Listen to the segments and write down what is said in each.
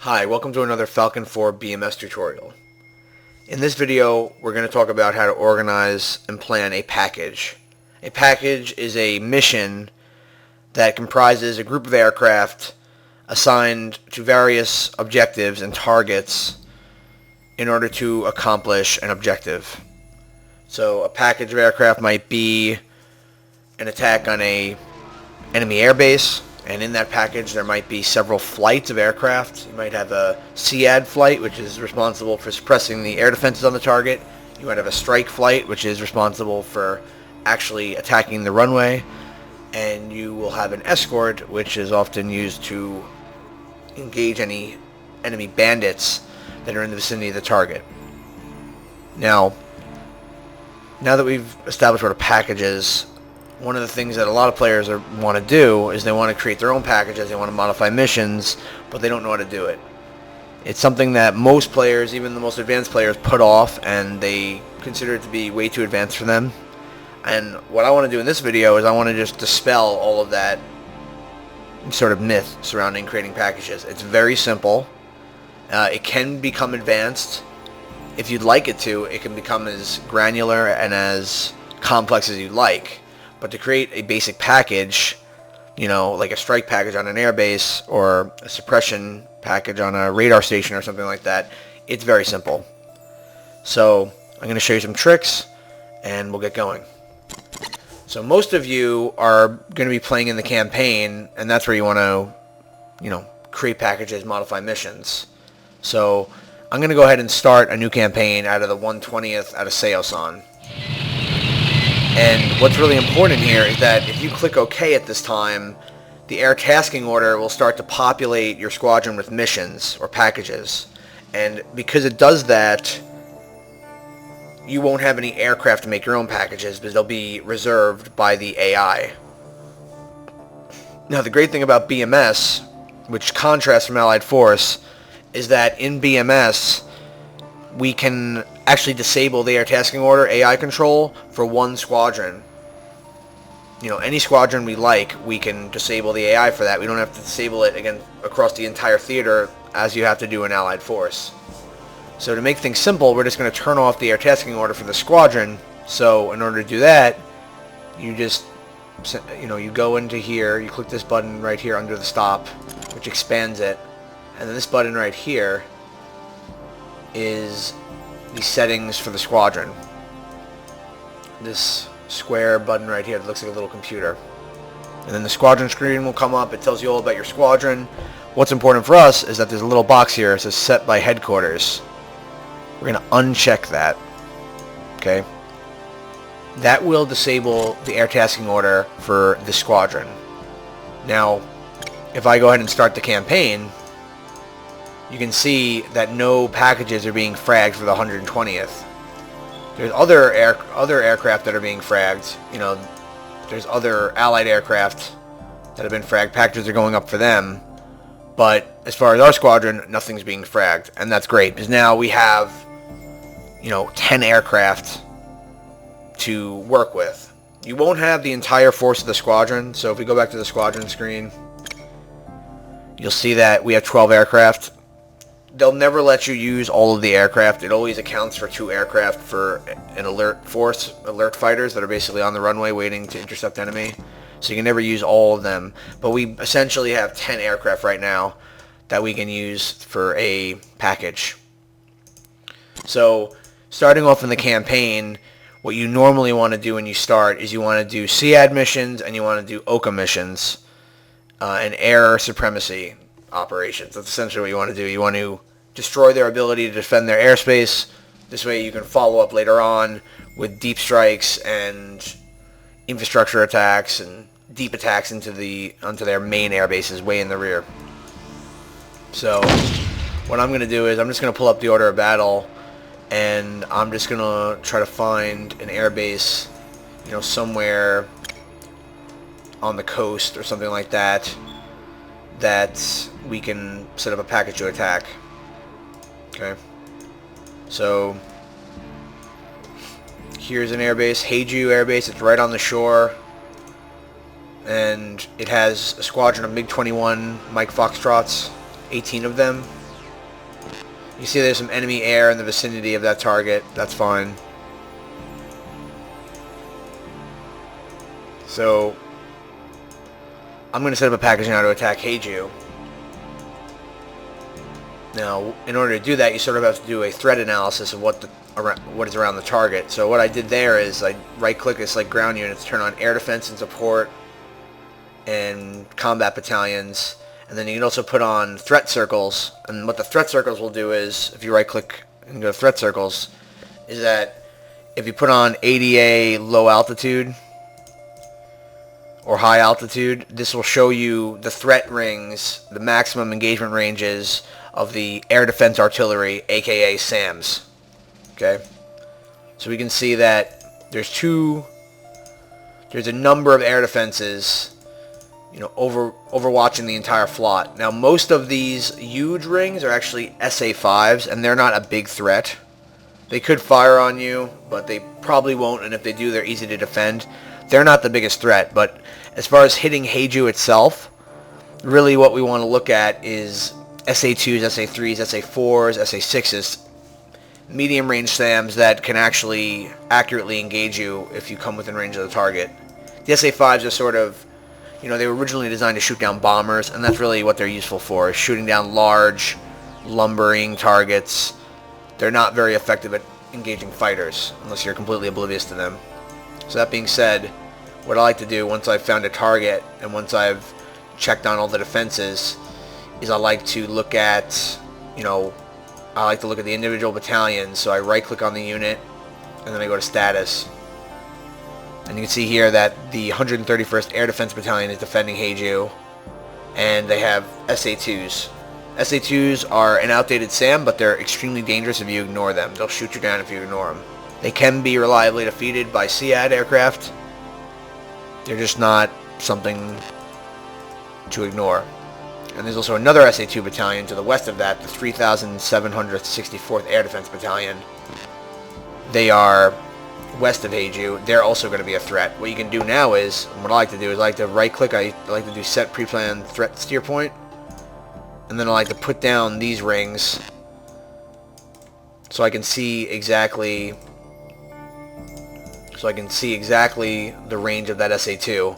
Hi, welcome to another Falcon 4 BMS tutorial. In this video, we're going to talk about how to organize and plan a package. A package is a mission that comprises a group of aircraft assigned to various objectives and targets in order to accomplish an objective. So a package of aircraft might be an attack on an enemy airbase. And in that package, there might be several flights of aircraft. You might have a SEAD flight, which is responsible for suppressing the air defenses on the target. You might have a strike flight, which is responsible for actually attacking the runway. And you will have an escort, which is often used to engage any enemy bandits that are in the vicinity of the target. Now that we've established what a package is, one of the things that a lot of players want to do is they want to create their own packages, they want to modify missions, but they don't know how to do it. It's something that most players, even the most advanced players, put off, and they consider it to be way too advanced for them. And what I want to do in this video is I want to just dispel all of that sort of myth surrounding creating packages. It's very simple. It can become advanced. If you'd like it to, it can become as granular and as complex as you'd like. But to create a basic package, like a strike package on an airbase or a suppression package on a radar station or something like that, it's very simple. So I'm going to show you some tricks and we'll get going. So most of you are going to be playing in the campaign, and that's where you want to, create packages, modify missions. So I'm going to go ahead and start a new campaign out of the 120th out of Seosan. And what's really important here is that if you click OK at this time, the air tasking order will start to populate your squadron with missions or packages. And because it does that, you won't have any aircraft to make your own packages because they'll be reserved by the AI. Now, the great thing about BMS, which contrasts from Allied Force, is that in BMS, we can actually disable the air tasking order AI control for one squadron. Any squadron we like, we can disable the AI for that. We don't have to disable it again across the entire theater as you have to do in Allied Force. So to make things simple, we're just going to turn off the air tasking order for the squadron. So in order to do that, you just, you go into here, you click this button right here under the stop, which expands it. And then this button right here is the settings for the squadron. This square button right here that looks like a little computer. And then the squadron screen will come up. It tells you all about your squadron. What's important for us is that there's a little box here that says set by headquarters. We're going to uncheck that. Okay? That will disable the air tasking order for the squadron. Now, if I go ahead and start the campaign, you can see that no packages are being fragged for the 120th. There's other aircraft that are being fragged. There's other allied aircraft that have been fragged. Packages are going up for them. But as far as our squadron, nothing's being fragged. And that's great, because now we have, 10 aircraft to work with. You won't have the entire force of the squadron. So if we go back to the squadron screen, you'll see that we have 12 aircraft. They'll never let you use all of the aircraft. It always accounts for 2 aircraft for an alert force, alert fighters that are basically on the runway waiting to intercept enemy. So you can never use all of them. But we essentially have 10 aircraft right now that we can use for a package. So starting off in the campaign, what you normally want to do when you start is you want to do SEAD missions and you want to do OCA missions and air supremacy operations. That's essentially what you want to do. You want to destroy their ability to defend their airspace. This way you can follow up later on with deep strikes and infrastructure attacks and deep attacks onto their main air bases way in the rear. So what I'm going to do is I'm just going to pull up the order of battle, and I'm just going to try to find an air base, somewhere on the coast or something like that, that we can set up a package to attack. Okay, so here's an airbase, Haeju airbase. It's right on the shore, and it has a squadron of MiG-21 Mike Foxtrots, 18 of them. You see there's some enemy air in the vicinity of that target. That's fine. So I'm going to set up a package now to attack Heiju. Now, in order to do that, you sort of have to do a threat analysis of what is around the target. So what I did there is I right-click this like ground units, turn on air defense and support and combat battalions, and then you can also put on threat circles. And what the threat circles will do is, if you right-click and go to threat circles, is that if you put on ADA low altitude or high altitude, this will show you the threat rings, the maximum engagement ranges of the air defense artillery, aka SAMs. Okay, so we can see that there's a number of air defenses, you know, overwatching the entire flot. Now, most of these huge rings are actually SA-5s, and they're not a big threat. They could fire on you, but they probably won't, and if they do, they're easy to defend. They're not the biggest threat, but as far as hitting Heiju itself, really what we want to look at is SA-2s, SA-3s, SA-4s, SA-6s, medium-range SAMs that can actually accurately engage you if you come within range of the target. The SA-5s are sort of, you know, they were originally designed to shoot down bombers, and that's really what they're useful for, is shooting down large, lumbering targets. They're not very effective at engaging fighters, unless you're completely oblivious to them. So that being said, what I like to do once I've found a target, and once I've checked on all the defenses, is I like to look at, you know, I like to look at the individual battalions. So I right-click on the unit, and then I go to status. And you can see here that the 131st Air Defense Battalion is defending Heiju, and they have SA-2s. SA-2s are an outdated SAM, but they're extremely dangerous if you ignore them. They'll shoot you down if you ignore them. They can be reliably defeated by SEAD aircraft. They're just not something to ignore. And there's also another SA-2 battalion to the west of that, the 3,764th Air Defense Battalion. They are west of Heiju. They're also going to be a threat. What you can do now is, what I like to do is I like to right-click, I like to do set pre-planned threat steer point, and then I like to put down these rings so I can see exactly the range of that SA-2.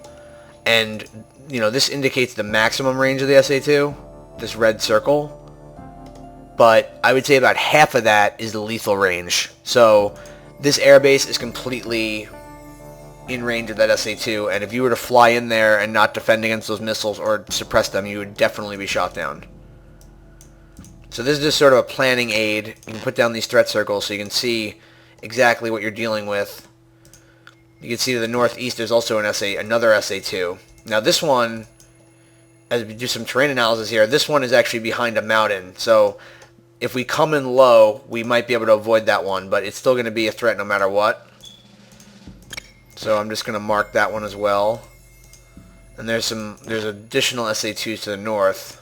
And you know, this indicates the maximum range of the SA-2, this red circle, but I would say about half of that is the lethal range. So this airbase is completely in range of that SA-2, and if you were to fly in there and not defend against those missiles or suppress them, you would definitely be shot down. So this is just sort of a planning aid. You can put down these threat circles so you can see exactly what you're dealing with. You can see to the northeast there's also another SA-2. Now this one, as we do some terrain analysis here, this one is actually behind a mountain. So if we come in low, we might be able to avoid that one, but it's still going to be a threat no matter what. So I'm just going to mark that one as well. And there's additional SA-2s to the north.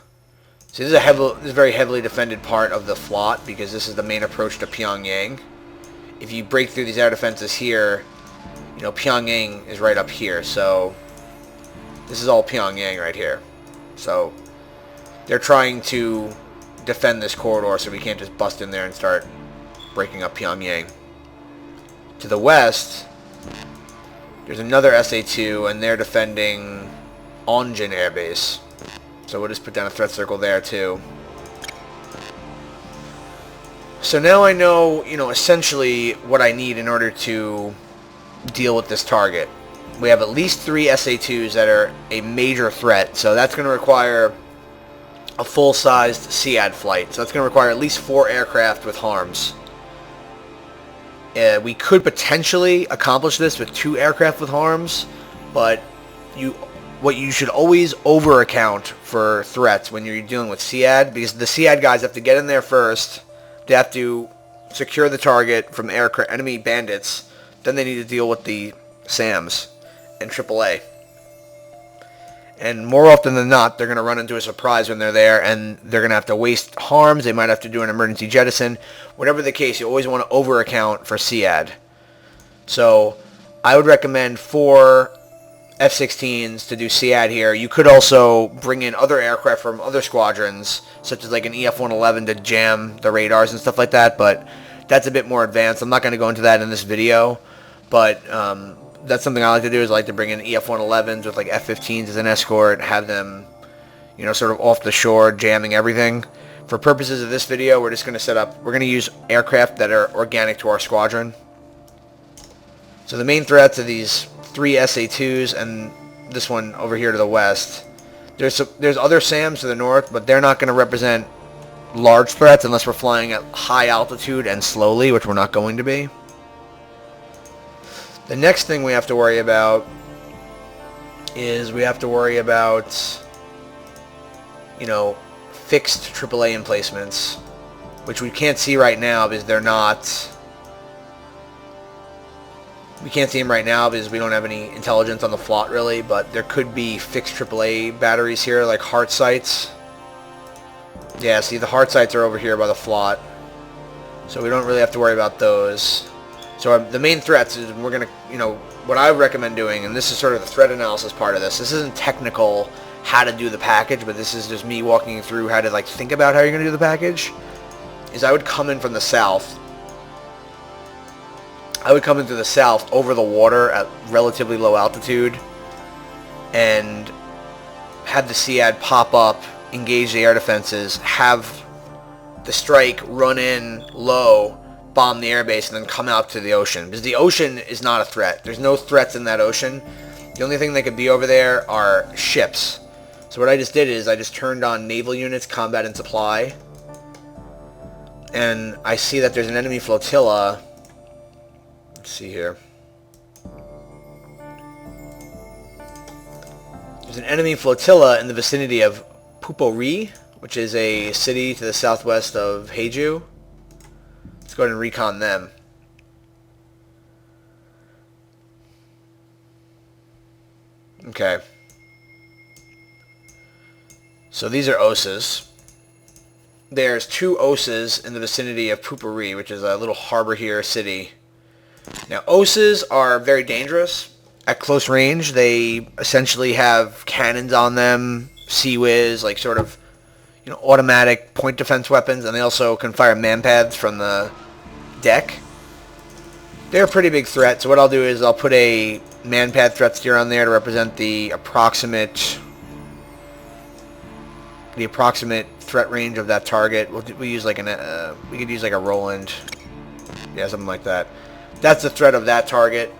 So this is a very heavily defended part of the flot because this is the main approach to Pyongyang. If you break through these air defenses here, you know, Pyongyang is right up here. So this is all Pyongyang right here. So they're trying to defend this corridor so we can't just bust in there and start breaking up Pyongyang. To the west, there's another SA-2, and they're defending Onjin Air Base. So we'll just put down a threat circle there too. So now I know, you know, essentially what I need in order to deal with this target. We have at least 3 SA-2s that are a major threat, so that's going to require a full-sized SEAD flight. So that's going to require at least 4 aircraft with harms. We could potentially accomplish this with 2 aircraft with harms, but what you should always over-account for threats when you're dealing with SEAD, because the SEAD guys have to get in there first, they have to secure the target from enemy bandits, then they need to deal with the SAMs and AAA. And more often than not, they're going to run into a surprise when they're there, and they're going to have to waste harms. They might have to do an emergency jettison. Whatever the case, you always want to over-account for SEAD. So I would recommend 4 F-16s to do SEAD here. You could also bring in other aircraft from other squadrons, such as like an EF-111 to jam the radars and stuff like that, but that's a bit more advanced. I'm not going to go into that in this video, but that's something I like to do, is I like to bring in EF-111s with like F-15s as an escort, have them, you know, sort of off the shore, jamming everything. For purposes of this video, we're just going to we're going to use aircraft that are organic to our squadron. So the main threats are these 3 SA-2s and this one over here to the west. There's other SAMs to the north, but they're not going to represent large threats unless we're flying at high altitude and slowly, which we're not going to be. The next thing we have to worry about is you know, fixed AAA emplacements, which we can't see right now because they're not. We can't see them right now because we don't have any intelligence on the FLOT really, but there could be fixed AAA batteries here, like heart sites. Yeah, see, the heart sites are over here by the FLOT, so we don't really have to worry about those. So the main threats is we're going to, you know, what I recommend doing, and this is sort of the threat analysis part of this. This isn't technical how to do the package, but this is just me walking you through how to like think about how you're going to do the package. Is I would come in from the south. I would come into the south over the water at relatively low altitude and have the SEAD pop up, engage the air defenses, have the strike run in low, bomb the airbase, and then come out to the ocean. Because the ocean is not a threat. There's no threats in that ocean. The only thing that could be over there are ships. So what I just did is I just turned on naval units, combat and supply. And I see that there's an enemy flotilla. Let's see here. There's an enemy flotilla in the vicinity of Pupori, which is a city to the southwest of Haeju. Let's go ahead and recon them. Okay. So these are OSAs. There's 2 OSAs in the vicinity of Pupori, which is a little harbor here city. Now, OSAs are very dangerous. At close range, they essentially have cannons on them, CWIS, like sort of, you know, automatic point defense weapons, and they also can fire manpads from the deck. They're a pretty big threat, so what I'll do is I'll put a manpad threat steer on there to represent the approximate threat range of that target. We use like we could use like a Roland, yeah, something like that. That's the threat of that target.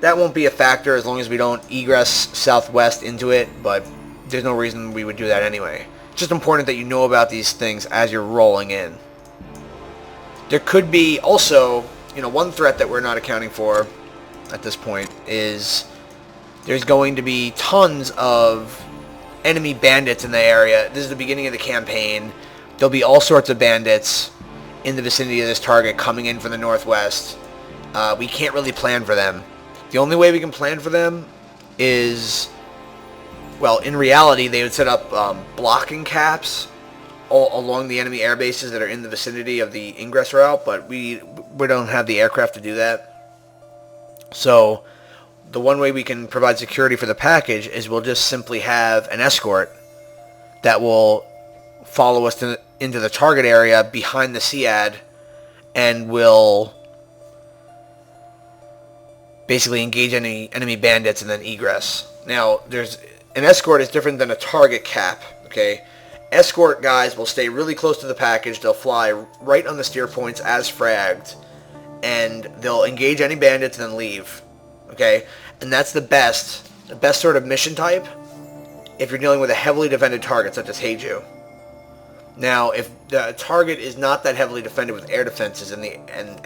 That won't be a factor as long as we don't egress southwest into it, but there's no reason we would do that anyway. It's just important that you know about these things as you're rolling in. There could be also, you know, one threat that we're not accounting for at this point is there's going to be tons of enemy bandits in the area. This is the beginning of the campaign. There'll be all sorts of bandits in the vicinity of this target coming in from the northwest. We can't really plan for them. The only way we can plan for them is, well, in reality, they would set up blocking caps all along the enemy air bases that are in the vicinity of the ingress route, but we don't have the aircraft to do that. So the one way we can provide security for the package is we'll just simply have an escort that will follow us into the target area behind the SEAD and will basically engage any enemy bandits and then egress. Now, an escort is different than a target cap, okay? Escort guys will stay really close to the package. They'll fly right on the steer points as fragged, and they'll engage any bandits and then leave, okay? And that's the best sort of mission type if you're dealing with a heavily defended target such as Haeju. Now, if the target is not that heavily defended with air defenses and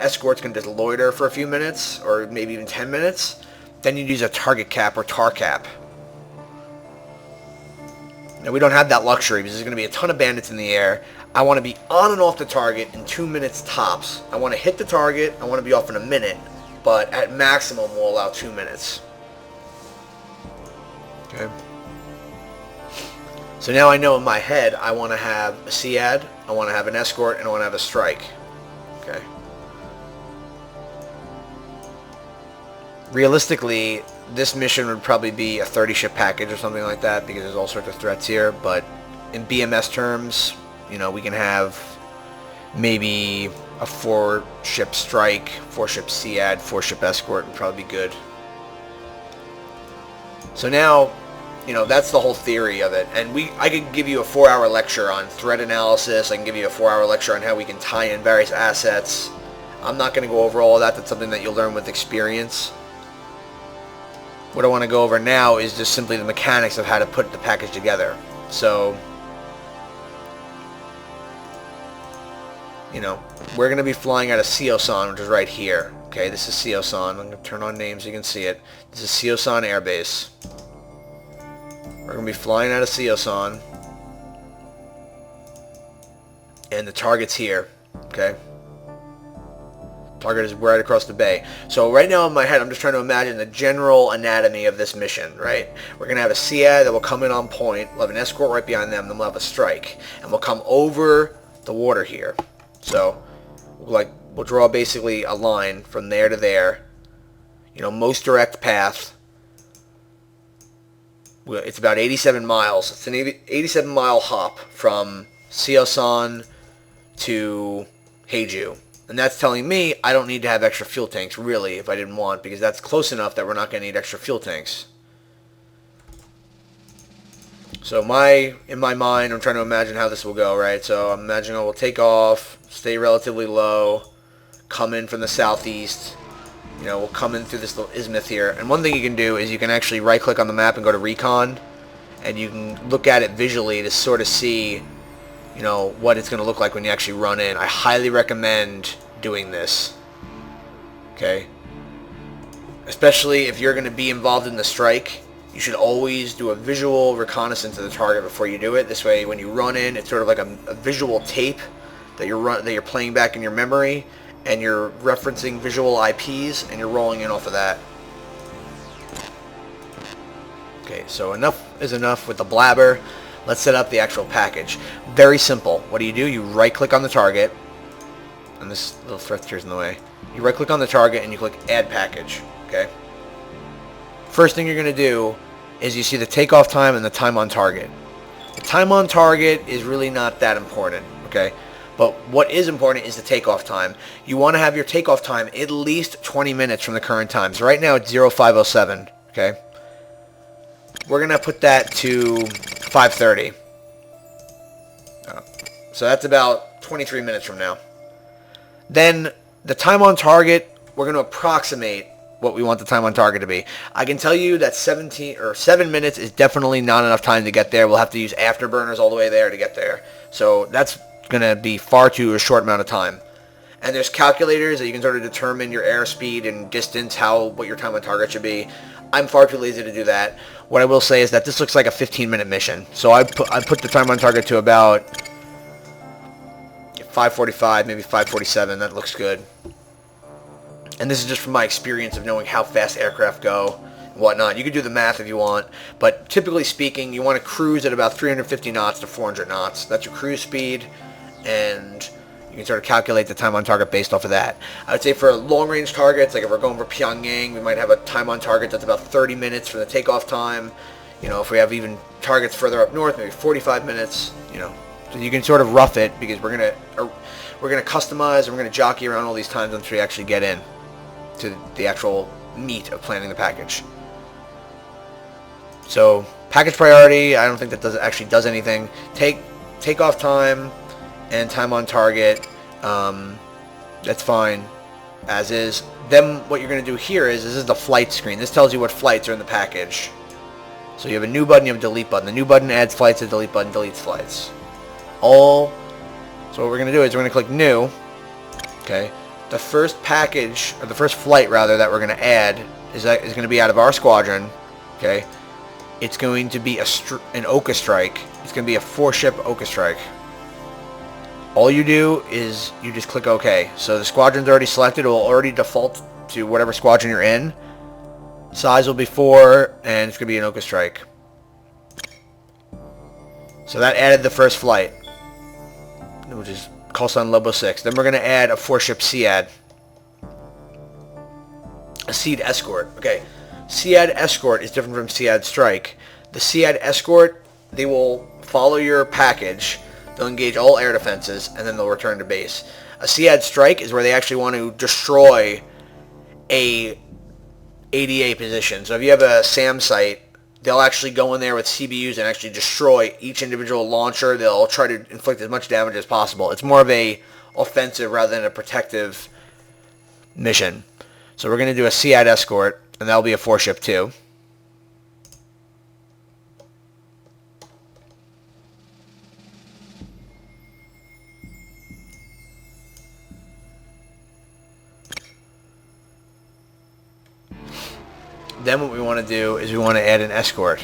escorts can just loiter for a few minutes or maybe even 10 minutes, then you'd use a target cap or tar cap. Now, we don't have that luxury because there's going to be a ton of bandits in the air. I want to be on and off the target in 2 minutes tops. I want to hit the target. I want to be off in a minute, but at maximum we'll allow 2 minutes. Okay. So now I know in my head I want to have a SEAD, I want to have an escort, and I want to have a strike. Okay. Realistically, this mission would probably be a 30-ship package or something like that, because there's all sorts of threats here. But in BMS terms, you know, we can have maybe a 4-ship strike, 4-ship SEAD, 4-ship escort would probably be good. So now, you know, that's the whole theory of it. And I could give you a 4-hour lecture on threat analysis. I can give you a 4-hour lecture on how we can tie in various assets. I'm not going to go over all of that. That's something that you'll learn with experience. What I want to go over now is just simply the mechanics of how to put the package together. So, you know, we're going to be flying out of Siosan, which is right here. Okay, this is Siosan. I'm going to turn on names so you can see it. This is Siosan Air Base. We're going to be flying out of Siosan. And the target's here. Okay. Target is right across the bay. So right now in my head, I'm just trying to imagine the general anatomy of this mission, right? We're going to have a SEAD that will come in on point. We'll have an escort right behind them. Then we'll have a strike. And we'll come over the water here. So, we'll draw basically a line from there to there. You know, most direct path. It's about 87 miles. It's an 87-mile hop from Siosan to Heiju. And that's telling me I don't need to have extra fuel tanks, really, if I didn't want, because that's close enough that we're not going to need extra fuel tanks. So in my mind, I'm trying to imagine how this will go, right? So I'm imagining we'll take off, stay relatively low, come in from the southeast. You know, we'll come in through this little isthmus here. And one thing you can do is you can actually right-click on the map and go to Recon, and you can look at it visually to sort of see, you know, what it's going to look like when you actually run in. I highly recommend doing this. Okay? Especially if you're going to be involved in the strike, you should always do a visual reconnaissance of the target before you do it. This way, when you run in, it's sort of like a visual tape that you're playing back in your memory, and you're referencing visual IPs, and you're rolling in off of that. Okay, so enough is enough with the blabber. Let's set up the actual package. Very simple. What do? You right-click on the target, and this little threat here's in the way. You right-click on the target, and you click Add Package. Okay. First thing you're going to do is you see the takeoff time and the time on target. The time on target is really not that important. Okay. But what is important is the takeoff time. You want to have your takeoff time at least 20 minutes from the current time. So right now it's 0507. Okay. We're going to put that to 5:30. So that's about 23 minutes from now. Then the time on target, we're going to approximate what we want the time on target to be. I can tell you that 7 minutes is definitely not enough time to get there. We'll have to use afterburners all the way there to get there. So that's going to be far too short amount of time. And there's calculators that you can sort of determine your airspeed and distance, what your time on target should be. I'm far too lazy to do that. What I will say is that this looks like a 15-minute mission. So I put the time on target to about 5:45, maybe 5:47. That looks good. And this is just from my experience of knowing how fast aircraft go and whatnot. You can do the math if you want, but typically speaking, you want to cruise at about 350 knots to 400 knots. That's your cruise speed, and you can sort of calculate the time on target based off of that. I would say for long-range targets, like if we're going for Pyongyang, we might have a time on target that's about 30 minutes for the takeoff time. You know, if we have even targets further up north, maybe 45 minutes, you know. So you can sort of rough it, because we're gonna customize and we're gonna jockey around all these times once we actually get in to the actual meat of planning the package. So package priority, I don't think that actually does anything. Takeoff time and time on target, that's fine as is. Then what you're going to do here is, this is the flight screen. This tells you what flights are in the package. So you have a new button, you have a delete button. The new button adds flights, the delete button deletes flights. So what we're going to do is we're going to click new. Okay. The first package, or the first flight rather, that we're going to add is going to be out of our squadron. Okay. It's going to be an Oka strike. It's going to be a 4-ship Oka strike. All you do is you just click OK. So the squadron's already selected. It will already default to whatever squadron you're in. Size will be 4, and it's going to be an Oka strike. So that added the first flight, which is call sign Lobo 6. Then we're going to add a 4-ship SEAD. A SEAD Escort. Okay, SEAD Escort is different from SEAD Strike. The SEAD Escort, they will follow your package, they'll engage all air defenses, and then they'll return to base. A SEAD Strike is where they actually want to destroy a ADA position. So if you have a SAM site, they'll actually go in there with CBUs and actually destroy each individual launcher. They'll try to inflict as much damage as possible. It's more of a offensive rather than a protective mission. So we're going to do a SEAD Escort, and that'll be a 4-ship too. Then what we want to do is we want to add an Escort.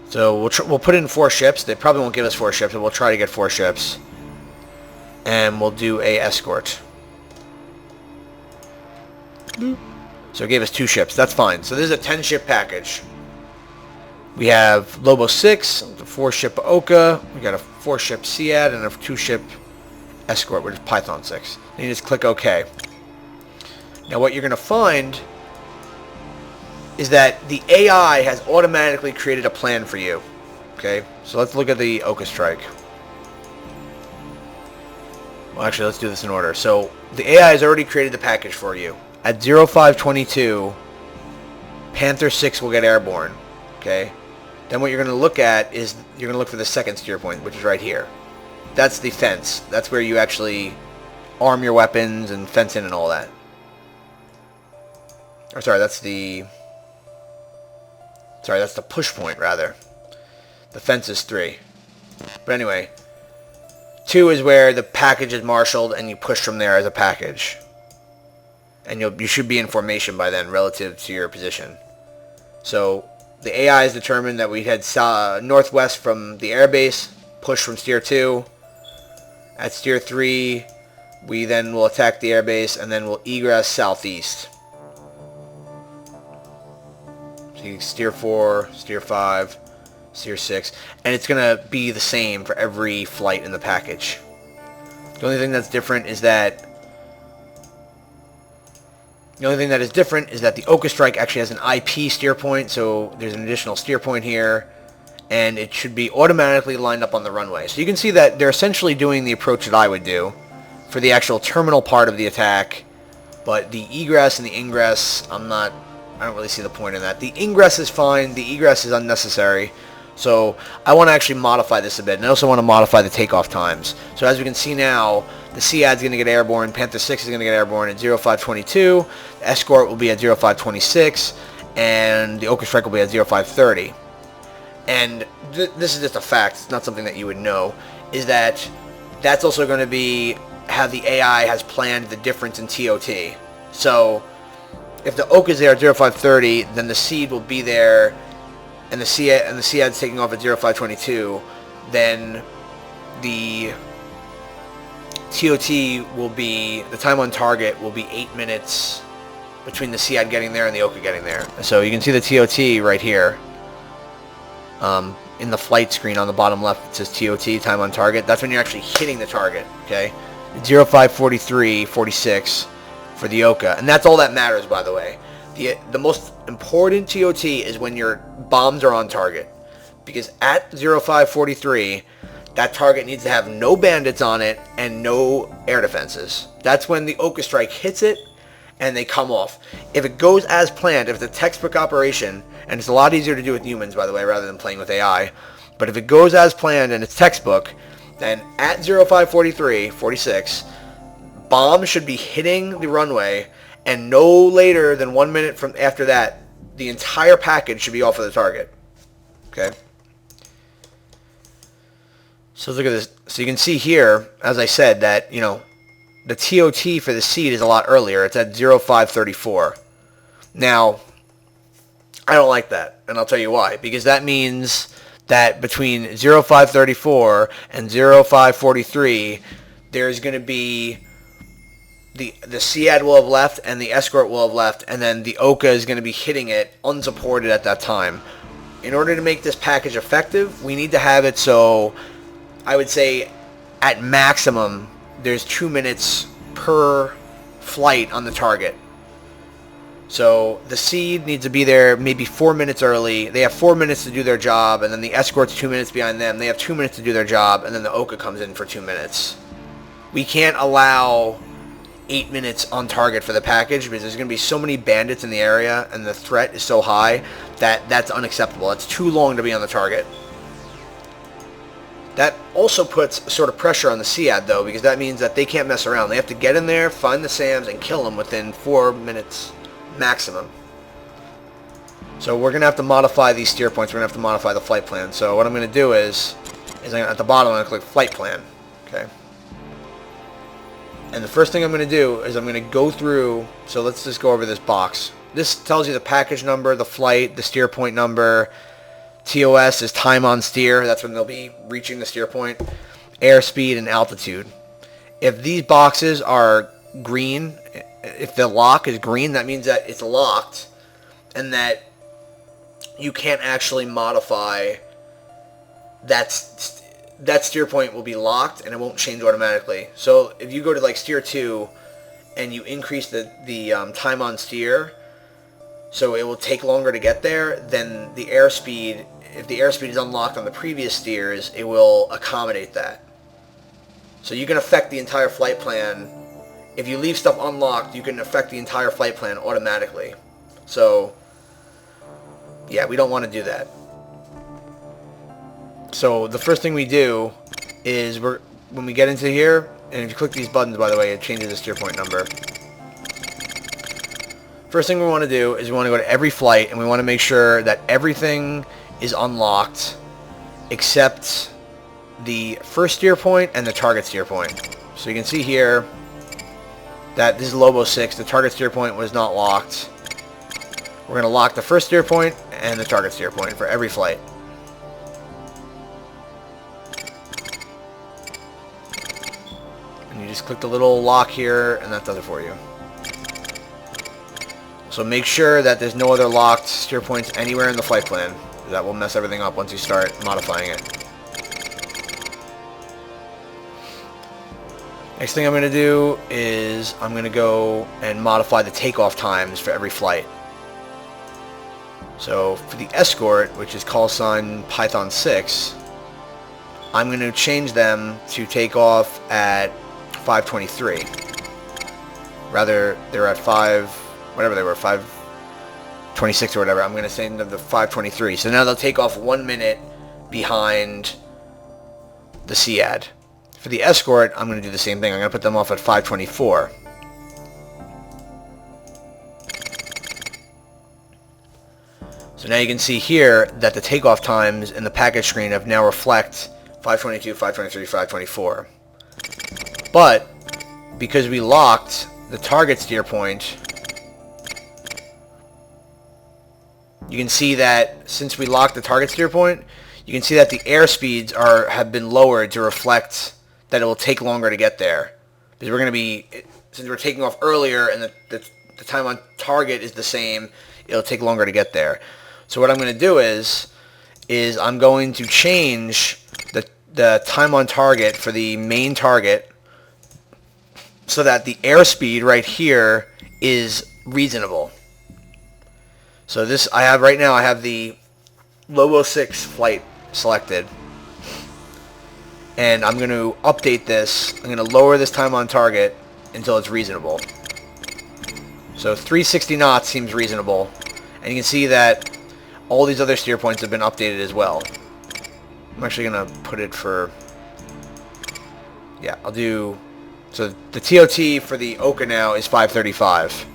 So we'll put in 4 ships. They probably won't give us 4 ships, but we'll try to get 4 ships. And we'll do a Escort. So it gave us 2 ships. That's fine. So this is a 10-ship package. We have Lobo 6, a 4-ship Oka. We got a 4-ship SEAD and a 2-ship Escort, which is Python 6. And you just click OK. Now what you're going to find is that the AI has automatically created a plan for you. Okay, so let's look at the Oka Strike. Well, actually, let's do this in order. So the AI has already created the package for you. At 0522, Panther 6 will get airborne. Okay, then what you're going to look at is you're going to look for the second steer point, which is right here. That's the fence. That's where you actually arm your weapons and fence in and all that. Or sorry, that's the push point, rather. The fence is 3. But anyway, 2 is where the package is marshaled and you push from there as a package. And you should be in formation by then relative to your position. So the AI has determined that we head northwest from the airbase, push from steer 2. At steer 3, we then will attack the airbase and then we'll egress southeast. Steer 4, steer 5, steer 6, and it's going to be the same for every flight in the package. The only thing that's different is that the Oka Strike actually has an IP steer point, so there's an additional steer point here, and it should be automatically lined up on the runway. So you can see that they're essentially doing the approach that I would do for the actual terminal part of the attack, but the egress and the ingress, I don't really see the point in that. The ingress is fine. The egress is unnecessary. So I want to actually modify this a bit. And I also want to modify the takeoff times. So as we can see now, the SEAD is going to get airborne. Panther 6 is going to get airborne at 0522. The Escort will be at 0526. And the Oka Strike will be at 0530. And this is just a fact. It's not something that you would know. Is that that's also going to be how the AI has planned the difference in TOT. So if the Oka is there at 0530, then the SEAD will be there, and the SEAD is taking off at 0522, then the TOT will be, the time on target will be 8 minutes between the SEAD getting there and the Oka getting there. So you can see the TOT right here. In the flight screen on the bottom left, it says TOT, time on target. That's when you're actually hitting the target, okay? 0543.46 for the Oka, and that's all that matters, by the way. The most important TOT is when your bombs are on target, because at 0543, that target needs to have no bandits on it and no air defenses. That's when the Oka Strike hits it and they come off. If it goes as planned, if it's a textbook operation, and it's a lot easier to do with humans, by the way, rather than playing with AI, but if it goes as planned and it's textbook, then at 0543.46, bombs should be hitting the runway, and no later than 1 minute from after that, the entire package should be off of the target. Okay? So look at this. So you can see here, as I said, that, you know, the TOT for the SEAD is a lot earlier. It's at 0534. Now, I don't like that, and I'll tell you why. Because that means that between 0534 and 0543, there's going to be the SEAD will have left and the Escort will have left, and then the Oka is going to be hitting it unsupported at that time. In order to make this package effective, we need to have it so, I would say, at maximum, there's 2 minutes per flight on the target. So the seed needs to be there maybe 4 minutes early. They have 4 minutes to do their job, and then the escort's 2 minutes behind them. They have 2 minutes to do their job, and then the Oka comes in for 2 minutes. We can't allow 8 minutes on target for the package because there's going to be so many bandits in the area, and the threat is so high that that's unacceptable. It's too long to be on the target. That also puts sort of pressure on the SEAD, though, because that means that they can't mess around. They have to get in there, find the SAMs, and kill them within 4 minutes maximum. So we're going to have to modify these steer points. We're going to have to modify the flight plan. So what I'm going to do is at the bottom, I'm going to click flight plan. Okay. And the first thing I'm going to do is I'm going to go through, so let's just go over this box. This tells you the package number, the flight, the steer point number. TOS is time on steer. That's when they'll be reaching the steer point. Airspeed and altitude. If these boxes are green, if the lock is green, that means that it's locked and that you can't actually modify that steer point will be locked and it won't change automatically. So if you go to like steer 2 and you increase the time on steer, so it will take longer to get there, then the airspeed, if the airspeed is unlocked on the previous steers, it will accommodate that. So you can affect the entire flight plan. If you leave stuff unlocked, you can affect the entire flight plan automatically. So yeah, we don't want to do that. So the first thing we do is when we get into here, and if you click these buttons, by the way, it changes the steer point number. First thing we want to do is we want to go to every flight, and we want to make sure that everything is unlocked except the first steer point and the target steer point. So you can see here that this is Lobo 6. The target steer point was not locked. We're going to lock the first steer point and the target steer point for every flight. And you just click the little lock here, and that does it for you. So make sure that there's no other locked steer points anywhere in the flight plan. That will mess everything up once you start modifying it. Next thing I'm going to do is I'm going to go and modify the takeoff times for every flight. So for the Escort, which is call sign Python 6, I'm going to change them to take off at 5:23. Rather, they're at 5:26 or whatever. I'm going to send them to 5:23. So now they'll take off 1 minute behind the SEAD. For the Escort, I'm going to do the same thing. I'm going to put them off at 5:24. So now you can see here that the takeoff times in the package screen have now reflect 5:22, 5:23, 5:24. But because we locked the target steer point, you can see that since we locked the target steer point, you can see that the airspeeds have been lowered to reflect that it will take longer to get there. Because we're going to be, since we're taking off earlier and the time on target is the same, it'll take longer to get there. So what I'm going to do is I'm going to change the time on target for the main target so that the airspeed right here is reasonable. So this I have right now, I have the Lobo 6 flight selected. And I'm going to update this. I'm going to lower this time on target until it's reasonable. So 360 knots seems reasonable. And you can see that all these other steer points have been updated as well. I'm actually going to put it for... Yeah, I'll do... So the TOT for the Oka now is 5:35.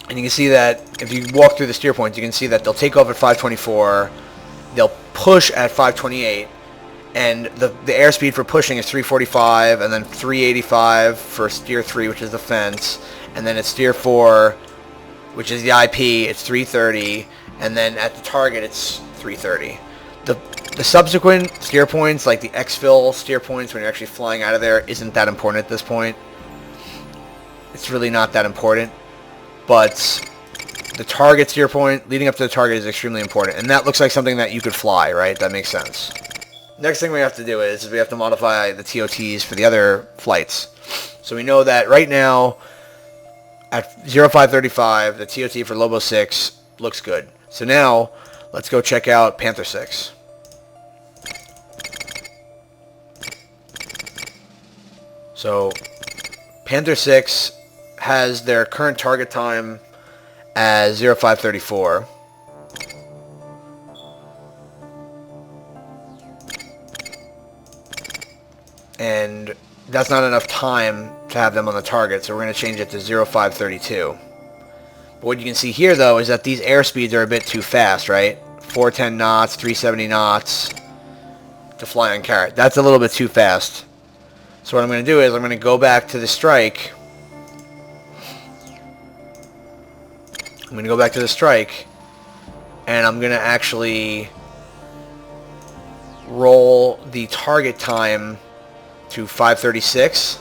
And you can see that if you walk through the steer points, you can see that they'll take off at 5:24. They'll push at 5:28. And the airspeed for pushing is 345, and then 385 for steer 3, which is the fence. And then at steer 4, which is the IP, it's 330. And then at the target, it's 330. The subsequent steer points, like the exfil steer points when you're actually flying out of there, isn't that important at this point. It's really not that important. But the target steer point, leading up to the target, is extremely important. And that looks like something that you could fly, right? That makes sense. Next thing we have to do is we have to modify the TOTs for the other flights. So we know that right now at 0535, the TOT for Lobo 6 looks good. So now, let's go check out Panther 6. So, Panther 6 has their current target time as 0534. And that's not enough time to have them on the target, so we're going to change it to 0532. But what you can see here, though, is that these airspeeds are a bit too fast, right? 410 knots, 370 knots to fly on carrot. That's a little bit too fast. So what I'm going to do is I'm going to go back to the strike. And I'm going to actually roll the target time to 536.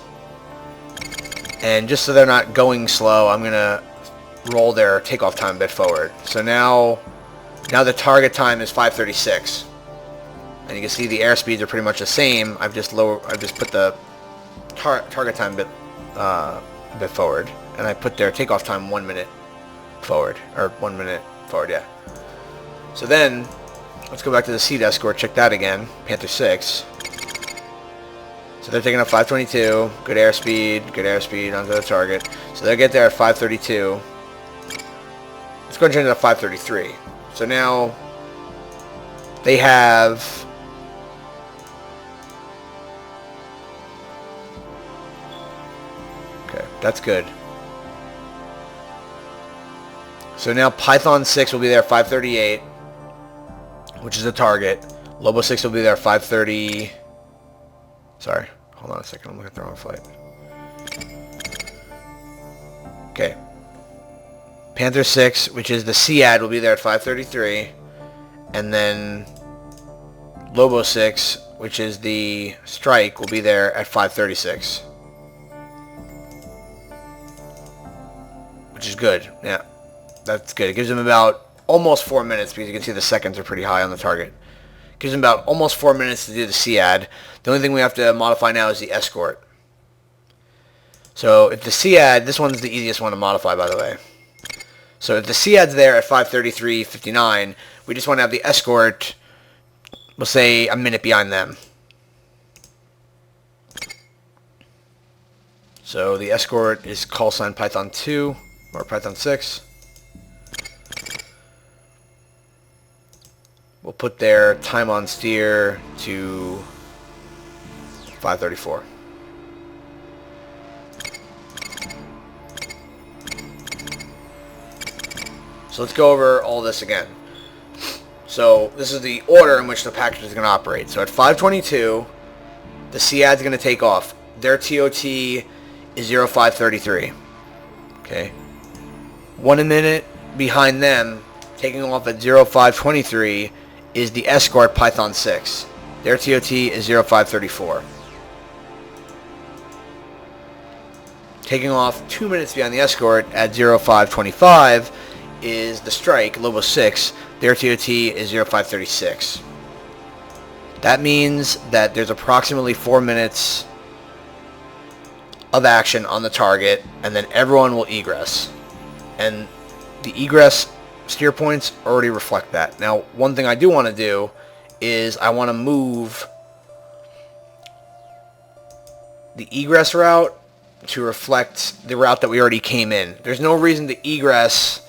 And just so they're not going slow, I'm going to roll their takeoff time a bit forward. So now the target time is 536. And you can see the airspeeds are pretty much the same. I've just put the target time a bit forward, and I put their takeoff time 1 minute forward, or 1 minute forward, yeah. So then, let's go back to the seat escort, check that again, Panther 6. So they're taking up 522, good airspeed onto the target. So they'll get there at 532. Let's go and change it to 533. So now, they have... Okay, that's good. So now Python 6 will be there at 538, which is the target. Lobo 6 will be there at 530. Sorry, hold on a second, I'm looking at the wrong flight. Okay. Panther 6, which is the SEAD, will be there at 533. And then Lobo 6, which is the strike, will be there at 536. Which is good, yeah. That's good. It gives them about almost 4 minutes, because you can see the seconds are pretty high on the target. It gives them about almost 4 minutes to do the SEAD. The only thing we have to modify now is the Escort. So if the SEAD, this one's the easiest one to modify, by the way. So if the SEAD's there at 533.59, we just want to have the Escort, we'll say, a minute behind them. So the Escort is call sign Python 2, or Python 6. We'll put their time on steer to 534. So let's go over all this again. So this is the order in which the package is going to operate. So at 522, the SEAD is going to take off. Their TOT is 0533. Okay. 1 minute behind them, taking off at 0523, is the Escort Python 6. Their TOT is 0534. Taking off 2 minutes behind the Escort at 0525 is the strike, Lobo 6. Their TOT is 0536. That means that there's approximately 4 minutes of action on the target, and then everyone will egress. And the egress steer points already reflect that. Now, one thing I do want to do is I want to move the egress route to reflect the route that we already came in. There's no reason to egress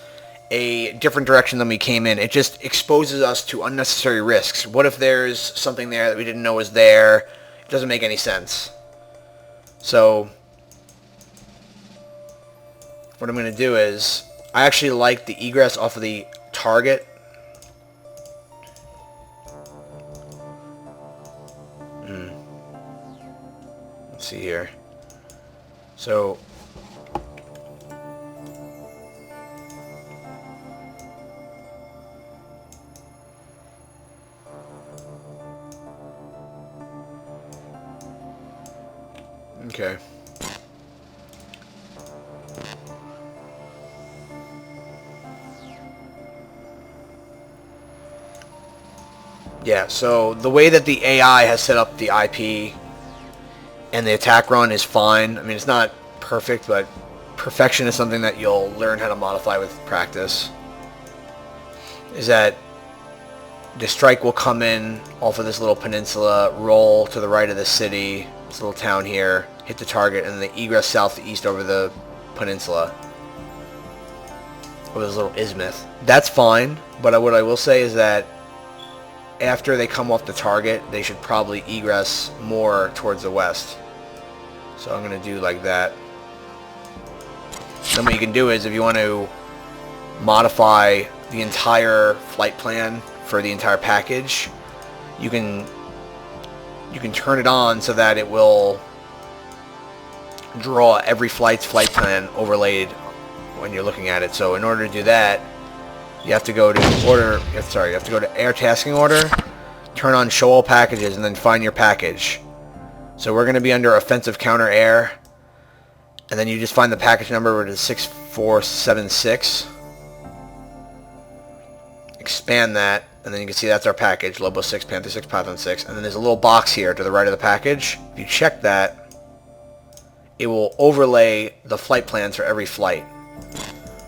a different direction than we came in. It just exposes us to unnecessary risks. What if there's something there that we didn't know was there? It doesn't make any sense. So what I'm going to do is, I actually like the egress off of the target. Let's see here. So okay. Yeah, so the way that the AI has set up the IP and the attack run is fine. I mean, it's not perfect, but perfection is something that you'll learn how to modify with practice, is that the strike will come in off of this little peninsula, roll to the right of the city, this little town here, hit the target, and then they egress southeast over the peninsula, over this little isthmus. That's fine, but what I will say is that after they come off the target, they should probably egress more towards the west. So I'm going to do like that. Then what you can do is, if you want to modify the entire flight plan for the entire package, you can turn it on so that it will draw every flight's flight plan overlaid when you're looking at it. So in order to do that, you have to go to order. Sorry, you have to go to air tasking order, turn on show all packages, and then find your package. So we're going to be under offensive counter air, and then you just find the package number, which is 6476. Expand that, and then you can see that's our package, Lobo 6, Panther 6, Python 6, and then there's a little box here to the right of the package. If you check that, it will overlay the flight plans for every flight.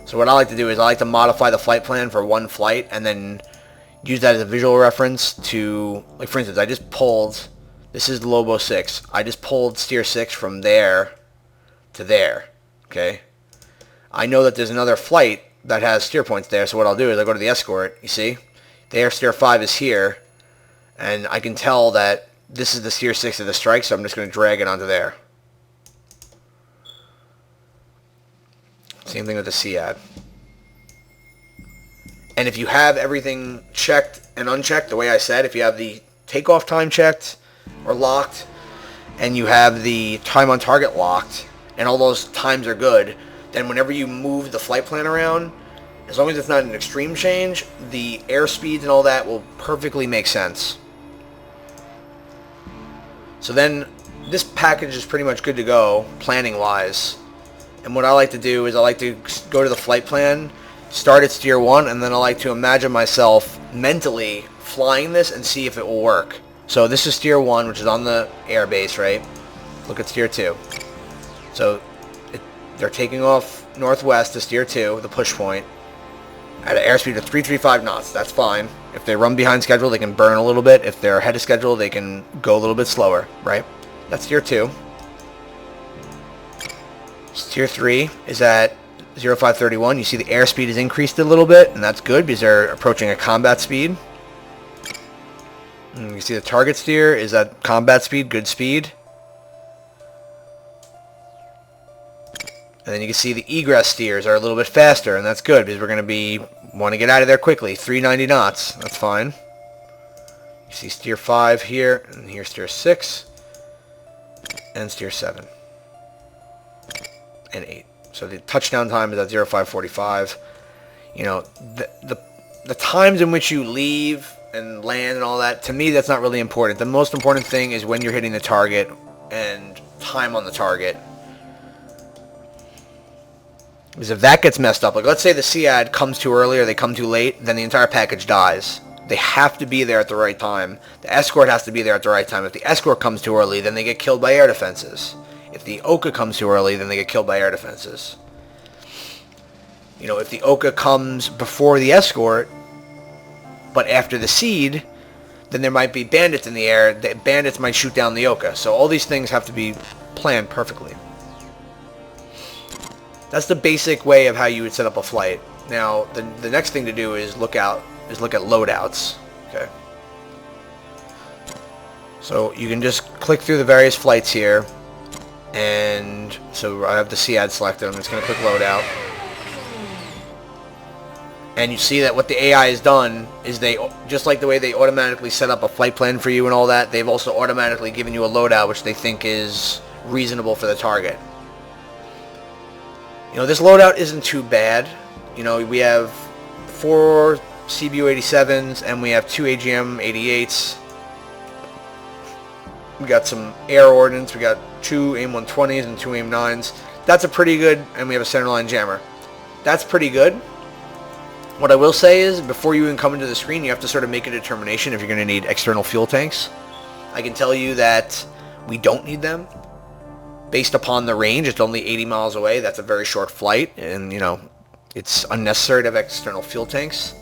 So what I like to do is I like to modify the flight plan for one flight and then use that as a visual reference to, like for instance, I just pulled, this is the Lobo 6, I just pulled steer 6 from there to there, okay? I know that there's another flight that has steer points there, so what I'll do is I go to the Escort, you see? The air steer 5 is here, and I can tell that this is the steer 6 of the strike, so I'm just going to drag it onto there. Same thing with the SEAD. And if you have everything checked and unchecked, the way I said, if you have the takeoff time checked or locked, and you have the time on target locked, and all those times are good, then whenever you move the flight plan around, as long as it's not an extreme change, the airspeeds and all that will perfectly make sense. So then this package is pretty much good to go, planning-wise. And what I like to do is I like to go to the flight plan, start at steer 1, and then I like to imagine myself mentally flying this and see if it will work. So this is steer 1, which is on the air base, right? Look at steer 2. So they're taking off northwest to steer 2, the push point, at an airspeed of 335 knots. That's fine. If they run behind schedule, they can burn a little bit. If they're ahead of schedule, they can go a little bit slower, right? That's steer 2. Steer 3 is at 0531. You see the airspeed is increased a little bit, and that's good because they're approaching a combat speed. And you see the target steer is at combat speed, good speed. And then you can see the egress steers are a little bit faster, and that's good because we're going to want to get out of there quickly. 390 knots, that's fine. You see steer 5 here, and here's steer 6, and steer 7, and 8. So the touchdown time is at 0545. You know, the times in which you leave and land and all that, to me, that's not really important. The most important thing is when you're hitting the target and time on the target. Because if that gets messed up, like let's say the SEAD comes too early or they come too late, then the entire package dies. They have to be there at the right time. The Escort has to be there at the right time. If the Escort comes too early, then they get killed by air defenses. If the Oka comes too early, then they get killed by air defenses. You know, if the Oka comes before the Escort, but after the seed, then there might be bandits in the air. The bandits might shoot down the Oka. So all these things have to be planned perfectly. That's the basic way of how you would set up a flight. Now, the next thing to do is look at loadouts. Okay. So you can just click through the various flights here, and so I have the SEAD selected. I'm just going to click loadout, and you see that what the AI has done is they, just like the way they automatically set up a flight plan for you and all that, they've also automatically given you a loadout which they think is reasonable for the target. You know, this loadout isn't too bad. You know, we have 4 CBU-87s and we have 2 AGM-88s. We got some air ordnance. We got 2 AIM-120s and 2 AIM-9s. That's a pretty good, and we have a centerline jammer. That's pretty good. What I will say is, before you even come into the screen, you have to sort of make a determination if you're going to need external fuel tanks. I can tell you that we don't need them. based upon the range. It's only 80 miles away. That's a very short flight, and it's unnecessary to have external fuel tanks.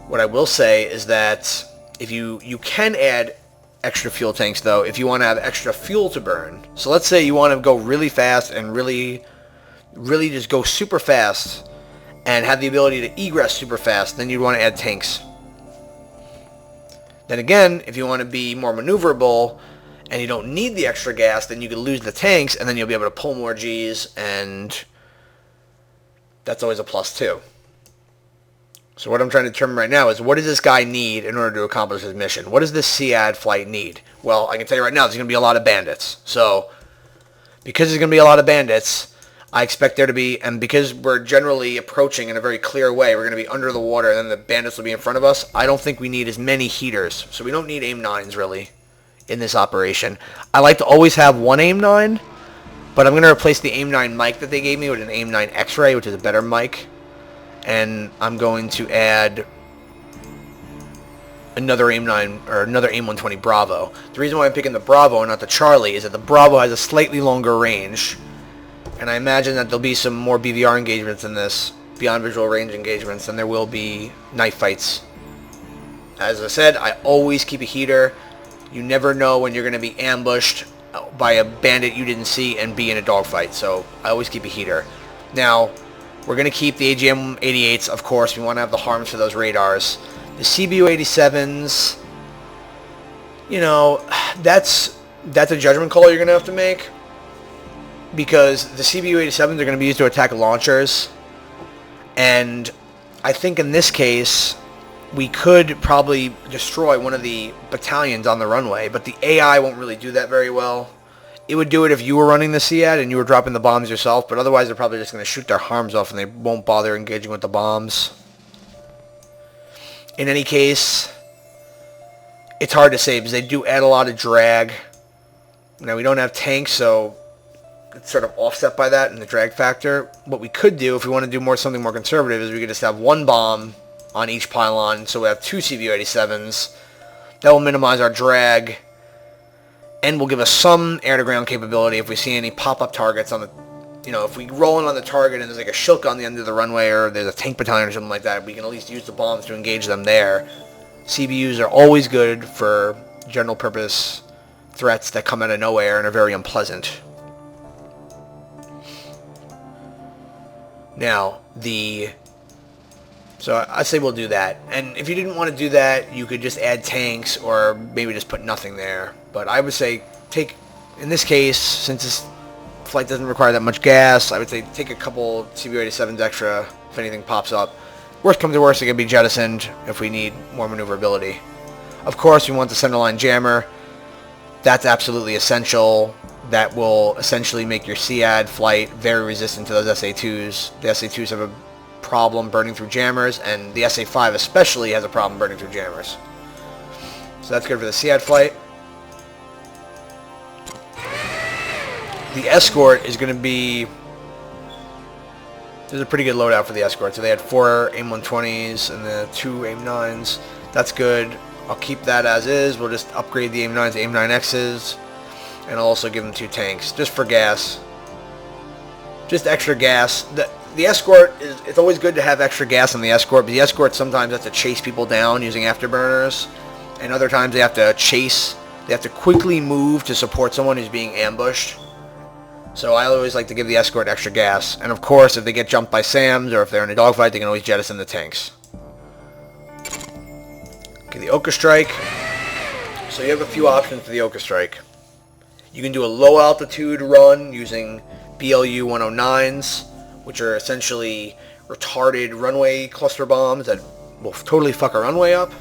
What I will say is that if you can add extra fuel tanks, though, if you want to have extra fuel to burn. So let's say you want to go really fast and really just go super fast and have the ability to egress super fast, then you'd want to add tanks. Then again, if you want to be more maneuverable and you don't need the extra gas, then you can lose the tanks, and then you'll be able to pull more Gs, and that's always a plus too. So what I'm trying to determine right now is, what does this guy need in order to accomplish his mission? What does this SEAD flight need? Well, I can tell you right now, there's going to be a lot of bandits. So because there's going to be a lot of bandits, I expect there to be, and because we're generally approaching in a very clear way, we're going to be under the water, and then the bandits will be in front of us. I don't think we need as many heaters. So we don't need AIM-9s really in this operation. I like to always have one AIM-9, but I'm going to replace the AIM-9 mic that they gave me with an AIM-9 X-Ray, which is a better mic. And I'm going to add another AIM-9 or another AIM-120 Bravo. The reason why I'm picking the Bravo and not the Charlie is that the Bravo has a slightly longer range, and I imagine that there'll be some more BVR engagements in this, beyond visual range engagements, than there will be knife fights. As I said, I always keep a heater. You never know when you're going to be ambushed by a bandit you didn't see and be in a dogfight, so I always keep a heater. Now, we're going to keep the AGM-88s, of course. We want to have the harms for those radars. The CBU-87s, that's a judgment call you're going to have to make, because the CBU-87s are going to be used to attack launchers, and I think in this case we could probably destroy one of the battalions on the runway, but the AI won't really do that very well. It would do it if you were running the SEAD and you were dropping the bombs yourself, but otherwise they're probably just going to shoot their harms off and they won't bother engaging with the bombs. In any case, it's hard to say because they do add a lot of drag. Now, we don't have tanks, so it's sort of offset by that in the drag factor. What we could do, if we want to do something more conservative, is we could just have one bomb on each pylon, so we have two CBU-87s. That will minimize our drag and will give us some air-to-ground capability if we see any pop-up targets on the, if we roll in on the target and there's like a shilk on the end of the runway, or there's a tank battalion or something like that, we can at least use the bombs to engage them there. CBUs are always good for general-purpose threats that come out of nowhere and are very unpleasant. Now, so I say we'll do that. And if you didn't want to do that, you could just add tanks or maybe just put nothing there. But I would say in this case, since this flight doesn't require that much gas, I would say take a couple CBU-87s extra if anything pops up. Worst comes to worst, it can be jettisoned if we need more maneuverability. Of course, we want the centerline jammer. That's absolutely essential. That will essentially make your SEAD flight very resistant to those SA-2s. The SA-2s have a problem burning through jammers, and the SA-5 especially has a problem burning through jammers. So that's good for the SEAD flight. The Escort is going to be... There's a pretty good loadout for the Escort. So they had 4 AIM-120s and the 2 AIM-9s. That's good. I'll keep that as is. We'll just upgrade the AIM-9s to AIM-9Xs. And I'll also give them 2 tanks, just for gas. Just extra gas. The Escort, it's always good to have extra gas on the Escort, but the Escort sometimes has to chase people down using afterburners. And other times they have to quickly move to support someone who's being ambushed. So I always like to give the Escort extra gas. And of course, if they get jumped by SAMs or if they're in a dogfight, they can always jettison the tanks. Okay, the Oka Strike. So you have a few options for the Oka Strike. You can do a low altitude run using BLU 109s, which are essentially retarded runway cluster bombs that will totally fuck a runway up.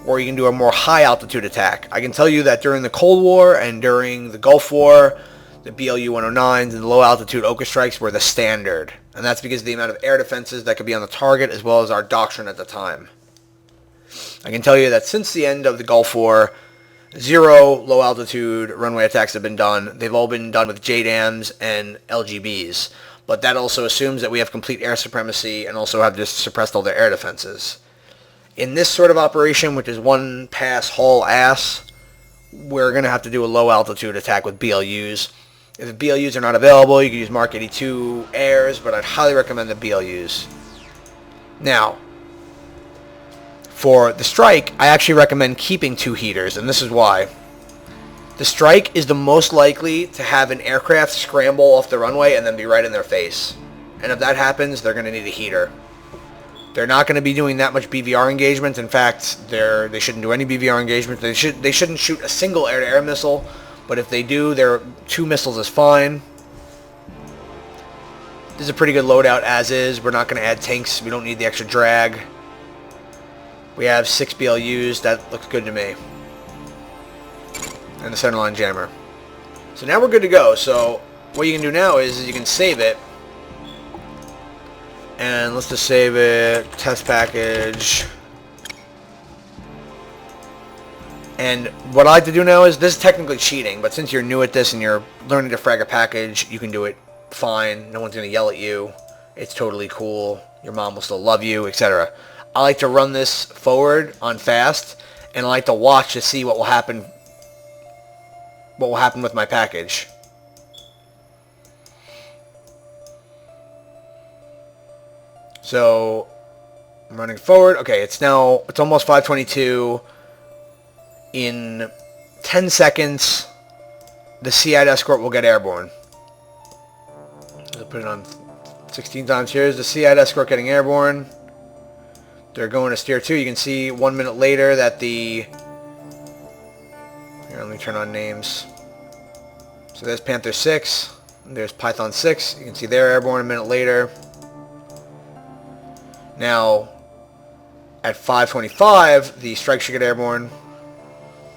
Or you can do a more high altitude attack. I can tell you that during the Cold War and during the Gulf War, the BLU 109s and the low altitude Oka Strikes were the standard. And that's because of the amount of air defenses that could be on the target as well as our doctrine at the time. I can tell you that since the end of the Gulf War, 0 low altitude runway attacks have been done. They've all been done with JDAMs and LGBs. But that also assumes that we have complete air supremacy and also have just suppressed all their air defenses. In this sort of operation, which is one pass haul ass, we're going to have to do a low altitude attack with BLUs. If the BLUs are not available, you can use Mark 82 airs, but I'd highly recommend the BLUs. Now, for the strike, I actually recommend keeping 2 heaters, and this is why. The strike is the most likely to have an aircraft scramble off the runway and then be right in their face. And if that happens, they're going to need a heater. They're not going to be doing that much BVR engagement. In fact, they shouldn't do any BVR engagement. They shouldn't shoot a single air-to-air missile. But if they do, 2 missiles is fine. This is a pretty good loadout as is. We're not going to add tanks. We don't need the extra drag. We have 6 BLUs. That looks good to me. And the centerline jammer. So now we're good to go. So what you can do now is you can save it. And let's just save it, test package. And what I like to do now is, this is technically cheating, but since you're new at this and you're learning to frag a package, you can do it fine. No one's going to yell at you. It's totally cool. Your mom will still love you, etc. I like to run this forward on fast, and I like to watch to see what will happen with my package. So I'm running forward. Okay, it's almost 5:22. In 10 seconds, the Sea-Eyed Escort will get airborne. I'll put it on 16 times. Here's the Sea-Eyed Escort getting airborne. They're going to steer 2. You can see 1 minute later that the... Here, let me turn on names. So there's Panther 6. There's Python 6. You can see they're airborne a minute later. Now, at 5:25, the strike should get airborne.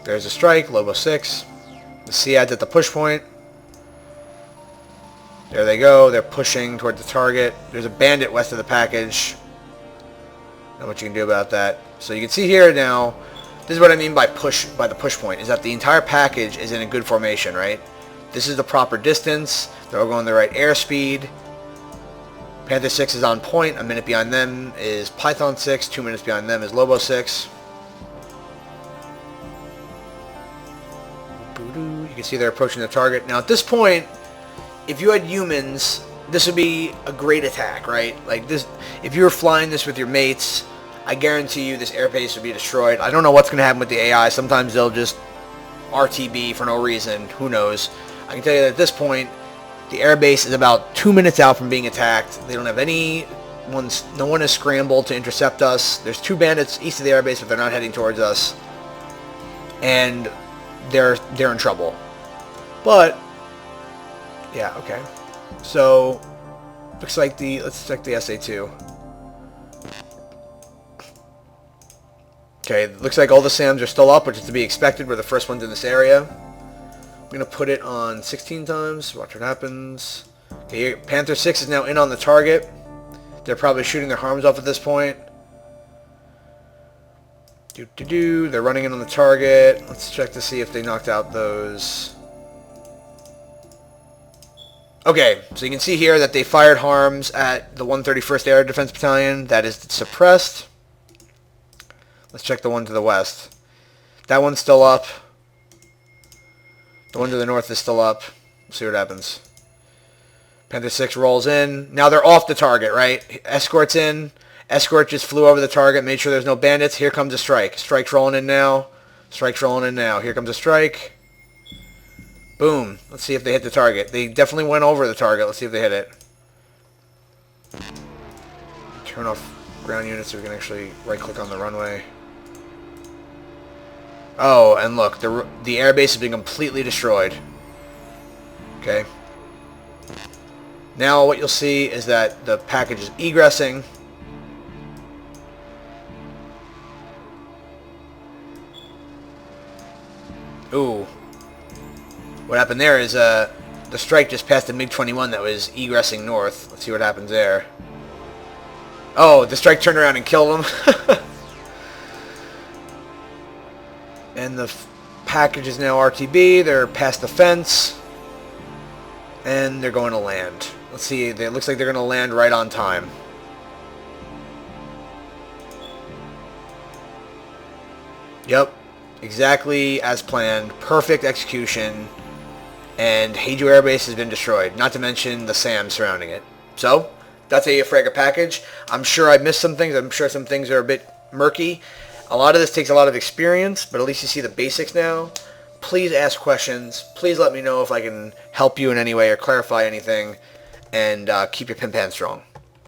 There's a strike, Lobo 6. The Sea-Eyed's at the push point. There they go. They're pushing toward the target. There's a bandit west of the package. Not much you can do about that. So you can see here now, this is what I mean by the push point, is that the entire package is in a good formation, right? This is the proper distance. They're all going the right airspeed. Panther 6 is on point. A minute behind them is Python 6. 2 minutes behind them is Lobo 6. You can see they're approaching the target. Now at this point, if you had humans, this would be a great attack, right? Like this, if you were flying this with your mates, I guarantee you this airbase would be destroyed. I don't know what's going to happen with the AI. Sometimes they'll just RTB for no reason. Who knows? I can tell you that at this point, the airbase is about 2 minutes out from being attacked. They don't have no one has scrambled to intercept us. There's 2 bandits east of the airbase, but they're not heading towards us. And they're in trouble. But yeah, okay. So looks like let's check the SA2. Okay, looks like all the SAMs are still up, which is to be expected. We're the first ones in this area. I'm going to put it on 16 times. Watch what happens. Okay, Panther 6 is now in on the target. They're probably shooting their harms off at this point. They're running in on the target. Let's check to see if they knocked out those. Okay, so you can see here that they fired harms at the 131st Air Defense Battalion. That is suppressed. Let's check the one to the west. That one's still up. The one to the north is still up. We'll see what happens. Panther 6 rolls in. Now they're off the target, right? Escort's in. Escort just flew over the target, made sure there's no bandits. Here comes a strike. Strike's rolling in now. Strike's rolling in now. Here comes a strike. Boom. Let's see if they hit the target. They definitely went over the target. Let's see if they hit it. Turn off ground units so we can actually right-click on the runway. Oh, and look, the airbase has been completely destroyed. Okay. Now what you'll see is that the package is egressing. Ooh. What happened there is the strike just passed the MiG-21 that was egressing north. Let's see what happens there. Oh, the strike turned around and killed him. And the package is now RTB. They're past the fence. And they're going to land. Let's see. It looks like they're going to land right on time. Yep. exactly as planned, perfect execution, and Heiju Air Base has been destroyed, not to mention the SAM surrounding it. So, that's a fragger package. I'm sure I missed some things. I'm sure some things are a bit murky. A lot of this takes a lot of experience, but at least you see the basics now. Please ask questions. Please let me know if I can help you in any way or clarify anything. And keep your pin pan strong.